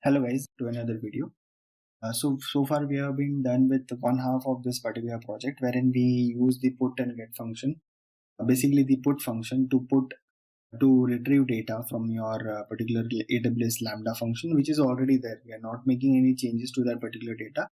Hello guys, to another video. So far we have been done with one half of this particular project wherein we use the put and get function. Basically the put function to retrieve data from your particular AWS Lambda function, which is already there. We are not making any changes to that particular data,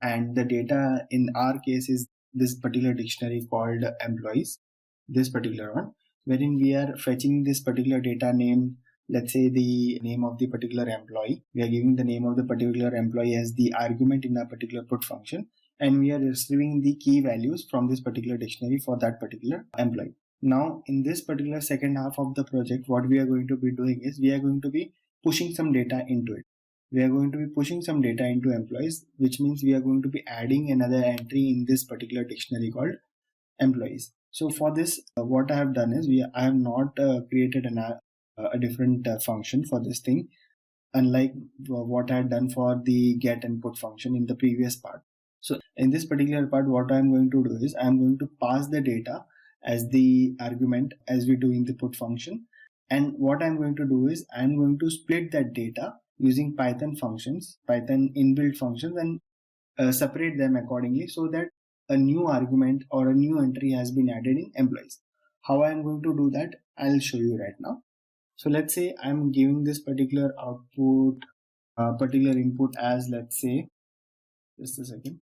and the data in our case is this particular dictionary called employees, this particular one, wherein we are fetching this particular data name. Let's say the name of the particular employee. We are giving the name of the particular employee as the argument in a particular put function, and we are receiving the key values from this particular dictionary for that particular employee. Now in this particular second half of the project, what we are going to be doing is we are going to be pushing some data into it. We are going to be pushing some data into employees, which means we are going to be adding another entry in this particular dictionary called employees. So for this, what I have done is I have not created a different function for this thing, unlike what I had done for the get and put function in the previous part. So in this particular part, what I'm going to do is I'm going to pass the data as the argument as we do in the put function. And what I'm going to do is I'm going to split that data using Python functions, Python inbuilt functions, and separate them accordingly so that a new argument or a new entry has been added in employees. How I'm going to do that, I'll show you right now. So let's say I'm giving this particular output, particular input as, let's say, just a second.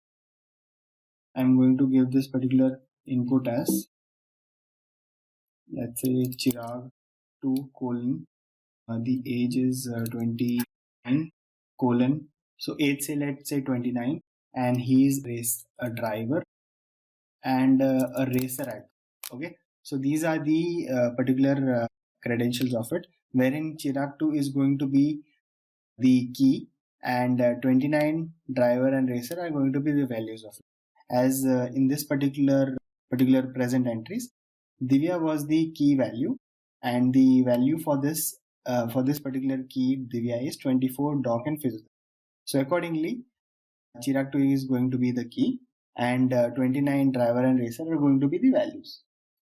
I'm going to give this particular input as, let's say, Chirag 2 colon, the age is 29 colon. So age, say, let's say 29, and he is a driver and a racer act. Okay, so these are the particular credentials of it, wherein Chirag 2 is going to be the key, and 29 driver and racer are going to be the values of it. As in this particular present entries, Divya was the key value, and the value for this particular key Divya is 24 doc and physical. So accordingly, Chirag 2 is going to be the key, and 29 driver and racer are going to be the values.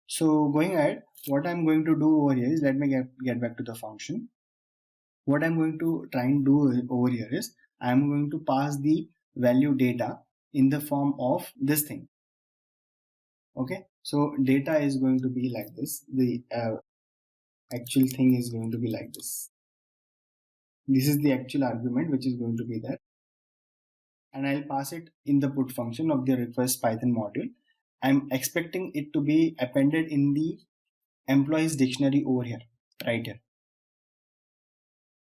So going ahead, what I'm going to do over here is, let me get back to the function. What I'm going to try and do over here is I'm going to pass the value data in the form of this thing. Okay, so data is going to be like this. The actual thing is going to be like this. This is the actual argument which is going to be there, and I'll pass it in the put function of the request Python module. I'm expecting it to be appended in the employees dictionary over here, right here.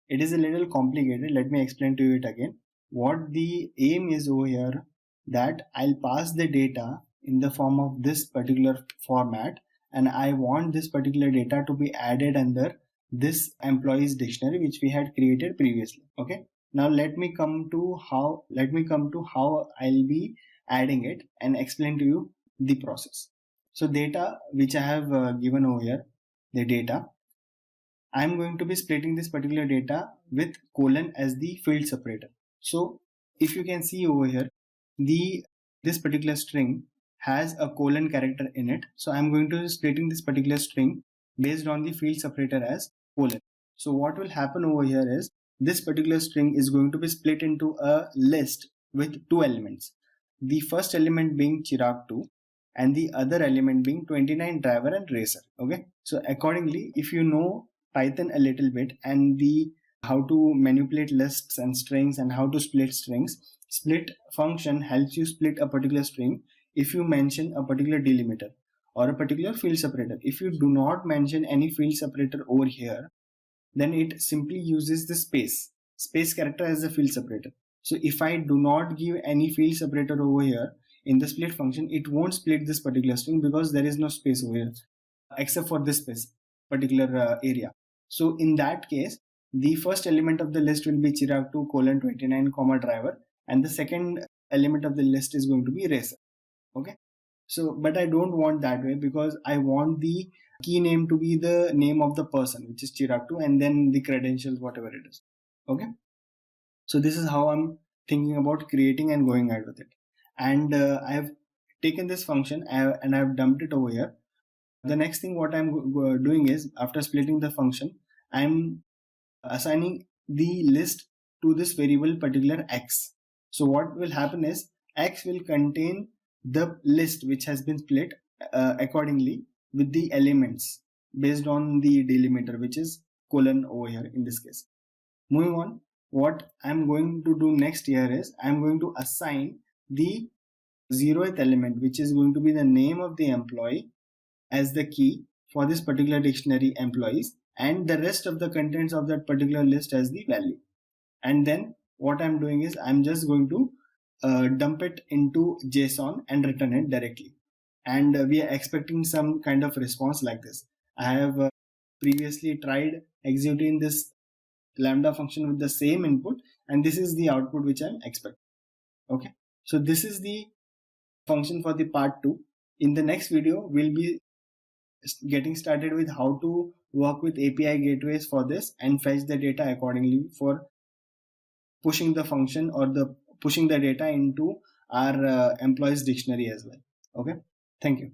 It is a little complicated. Let me explain to you it again. What the aim is over here, that I'll pass the data in the form of this particular format, and I want this particular data to be added under this employees dictionary which we had created previously. Okay, now let me come to how I'll be adding it and explain to you the process. So data which I have given over here, the data, I'm going to be splitting this particular data with colon as the field separator. So if you can see over here, this particular string has a colon character in it. So I'm going to be splitting this particular string based on the field separator as colon. So what will happen over here is this particular string is going to be split into a list with two elements. The first element being Chirag 2 and the other element being 29 driver and racer. Okay, so accordingly, if you know Python a little bit and the how to manipulate lists and strings and how to split strings, split function helps you split a particular string if you mention a particular delimiter or a particular field separator. If you do not mention any field separator over here, then it simply uses the space character as a field separator. So if I do not give any field separator over here in the split function, it won't split this particular string because there is no space over here except for this space particular area. So in that case, the first element of the list will be Chirag 2 colon 29 comma driver, and the second element of the list is going to be racer. Okay, so but I don't want that way, because I want the key name to be the name of the person, which is Chirag 2, and then the credentials, whatever it is. Okay, so this is how I'm thinking about creating and going ahead with it. And I have taken this function and I've dumped it over here. The next thing what I'm doing is, after splitting the function, I'm assigning the list to this variable particular x. So what will happen is x will contain the list which has been split accordingly with the elements based on the delimiter, which is colon over here in this case. Moving on, what I'm going to do next here is I'm going to assign the 0th element, which is going to be the name of the employee, as the key for this particular dictionary employees, and the rest of the contents of that particular list as the value. And then what I'm doing is I'm just going to dump it into JSON and return it directly. And we are expecting some kind of response like this. I have previously tried executing this lambda function with the same input, and this is the output which I'm expecting. Okay, so this is the function for the part 2. In the next video, we'll be getting started with how to work with API gateways for this and fetch the data accordingly for pushing the function or the pushing the data into our employees dictionary as well. Okay, thank you.